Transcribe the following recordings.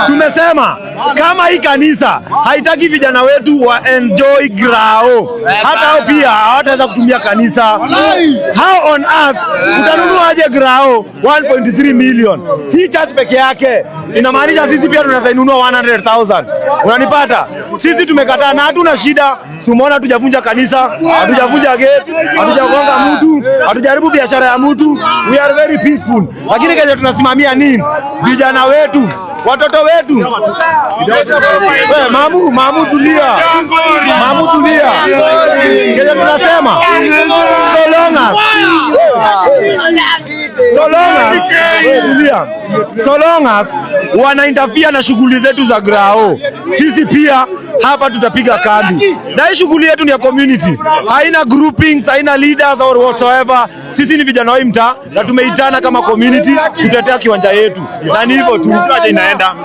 Tumesema kama hii kanisa haitaki vijana wetu wa enjoy grao, hata hao pia hawataweza kutumia kanisa. How on earth utanunua aje grao 1.3 million? Hii church peke yake inamaanisha sisi pia tunaweza inunua 100,000. Unanipata? Sisi tumekataa na hatuna shida. Umeona hatujavunja kanisa, hatujavunja gate, hatujagonga mtu, hatujaribu biashara ya mtu. We are very peaceful. Lakini kile tunasimamia nini? Vijana wetu, watoto wetu. Wewe mamu tulia. Mamu tulia. Kile tunasema so long as wana interfere na shughuli zetu za grao, sisi pia hapa tutapiga kambi. Na hii shughuli yetu ni ya community. Haina groupings, haina leaders or whatsoever. Sisi ni vijana wa mtaa na tumeitana kama community kutetea kiwanja yetu. Na ni hivyo tu. Mlijuaje inaenda?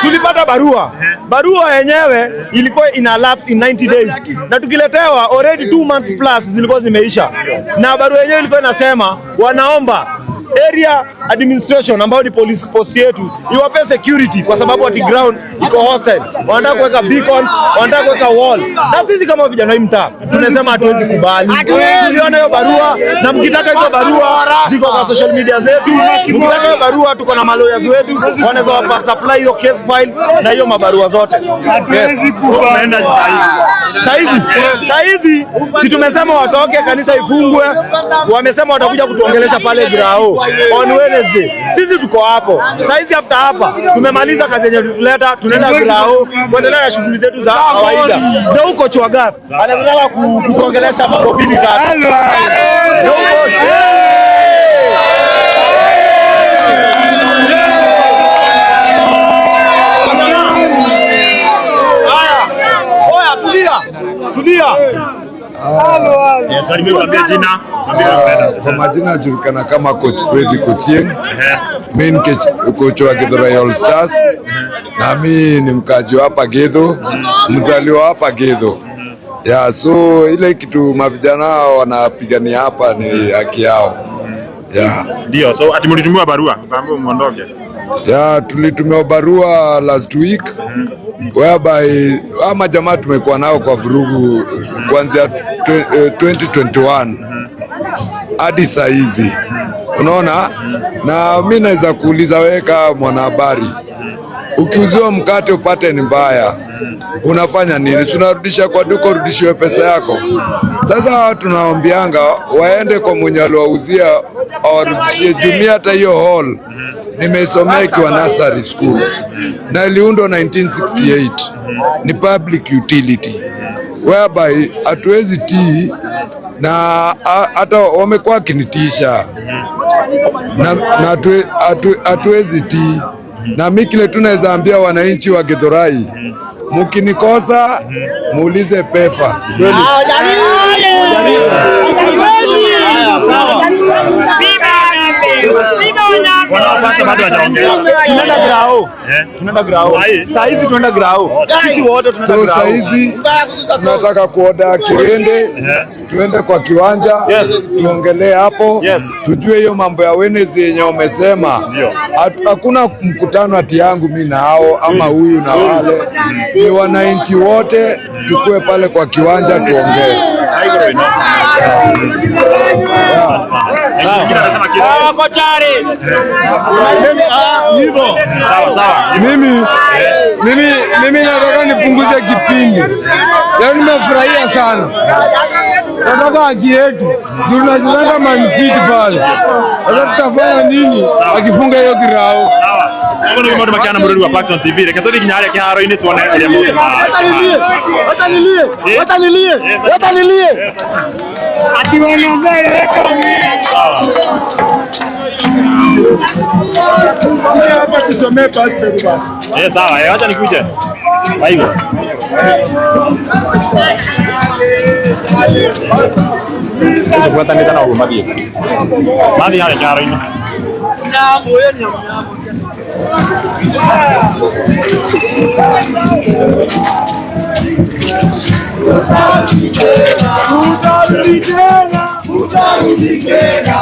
Tulipata barua. Barua yenyewe ilikuwa ina lapse in 90 days. Na tukiletewa already 2 months plus zilikuwa zimeisha. Na barua yenyewe ilikuwa inasema wanaomba area administration ambao ni police post yetu iwape security kwa sababu ati ground iko hostile. Wanataka kuweka beacons, wanataka kuweka wall. Na sisi kama vijana wa mtaa tunasema hatuwezi kubali. Tuliona hiyo barua na mkitaka hizo barua ziko kwa social media zetu. Mkitaka hiyo barua tuko na lawyers wetu wanaweza wapa supply hiyo case files na hiyo mabarua zote. Hatuwezi kuenda saizi si tumesema watoke kanisa ifungwe, wamesema watakuja kutuongelesha pale grao on Wednesday. Sisi tuko hapo. Saizi after hapa tumemaliza kazi yenye tuleta, tunaenda grao kuendelea na shughuli zetu za kawaida. Ndio huko Chwagas anataka kuongelesha mambo mbili tatu. Ndio huko tulia. Kwa majina julikana kama Coach Freddy Kochieng. Mimi ni coach wa Githurai All Stars. Na mimi ni mkaji hapa Githu, mzaliwa hapa Githu. So ile kitu mavijana wanapigania hapa ni haki yao. Ndio, so ati mlitumiwa barua kaambia muondoke. Tulitumiwa barua last week whereby ama jamaa tumekuwa nao kwa vurugu kuanzia 2021 hadi saa hizi. Unaona? Na mimi naweza kuuliza wewe kama mwanahabari, ukiuziwa mkate upate ni mbaya, unafanya nini? Tunarudisha kwa duka urudishiwe pesa yako. Sasa tunaombianga waende kwa mwenye aliwauzia awarudishie jumia. Hata hiyo hall nimesomea ikiwa nursery school na iliundwa 1968. Ni public utility whereby hatuwezi tii, na hata wamekuwa kinitisha na hatuwezi tii. Na mimi kile tunaweza ambia wananchi wa Githurai, mkinikosa muulize PEFA. Tunaenda grao. Saizi tunaenda grao. Sisi wote tunaenda grao. Saizi tunataka kuoda Kirende, tuende kwa kiwanja, tuongelee hapo, tujue hiyo mambo ya Wednesday yenye wamesema. Hakuna mkutano ati yangu mimi na hao ama huyu na wale. Ni wananchi wote tukue pale kwa kiwanja tuongee. Sawa kochari. Mimi nataka nipunguze kipindi. Leo nimefurahia sana. Nataka haki yetu. Tunacheza Man City pale. Sasa tutafanya nini akifunga hiyo grao? Hapo ndio mmoja makiana mrudi wa Paxson TV. Reke todi kinyare kiharo ini tuone ile moto. Watanilie. Ati wanaongea hapa tusomee pastor basi. Sawa, acha nikuje. Haigo. Tufuata nita na umabi. Mali hale kiharo ini. Nyambo yeye nyambo. Utarudi tena.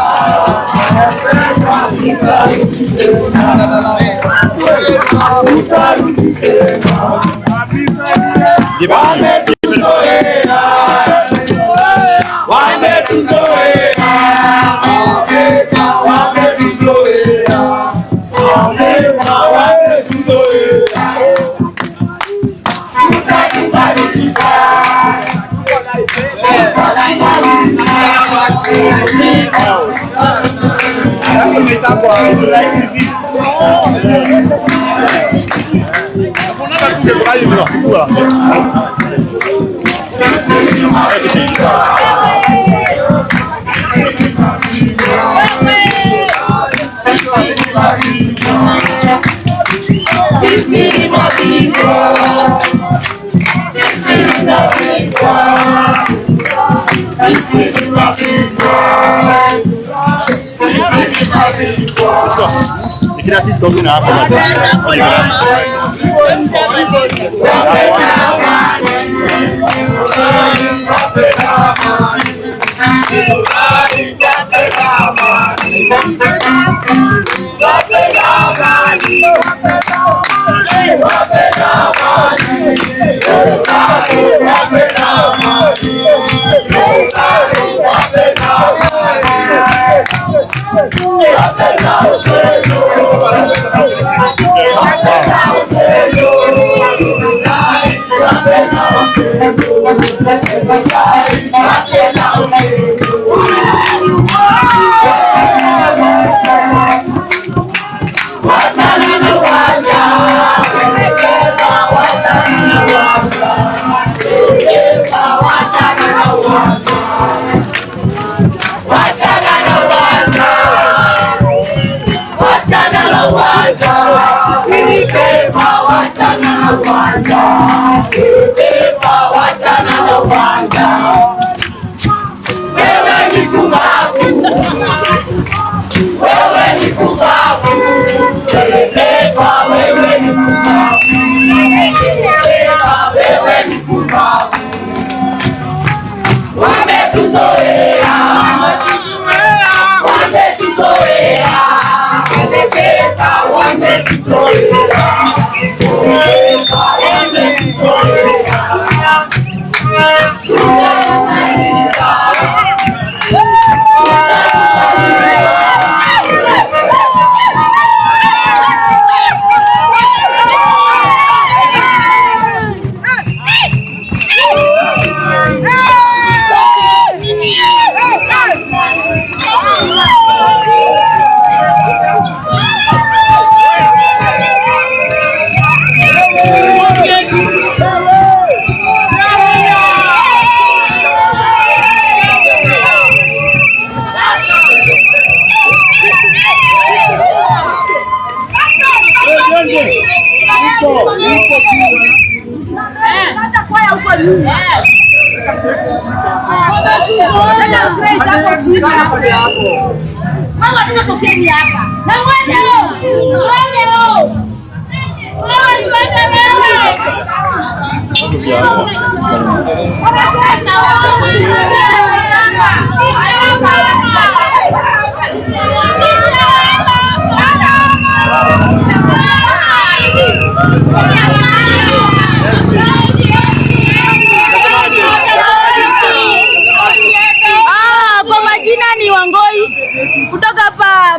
Kira TikTok na hapa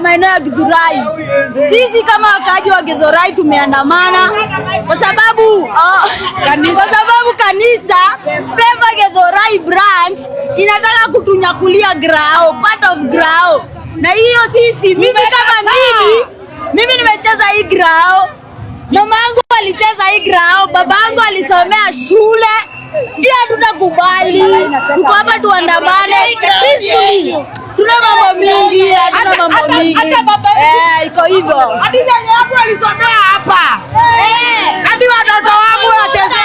maeneo ya Githurai. Sisi kama wakaaji wa Githurai tumeandamana kwa sababu kanisa Peva Githurai branch inataka kutunyakulia grao, part of grao. Na hiyo sisi, mimi kama mimi nimecheza hii grao. Mamangu alicheza hii grao, babangu alisomea shule. Ndio tutakubali. Tuko hapa tuandamane. Tuna mambo mingi, iko hivyo. Hadi hapo alisomea hapa. Hadi watoto wangu wanacheza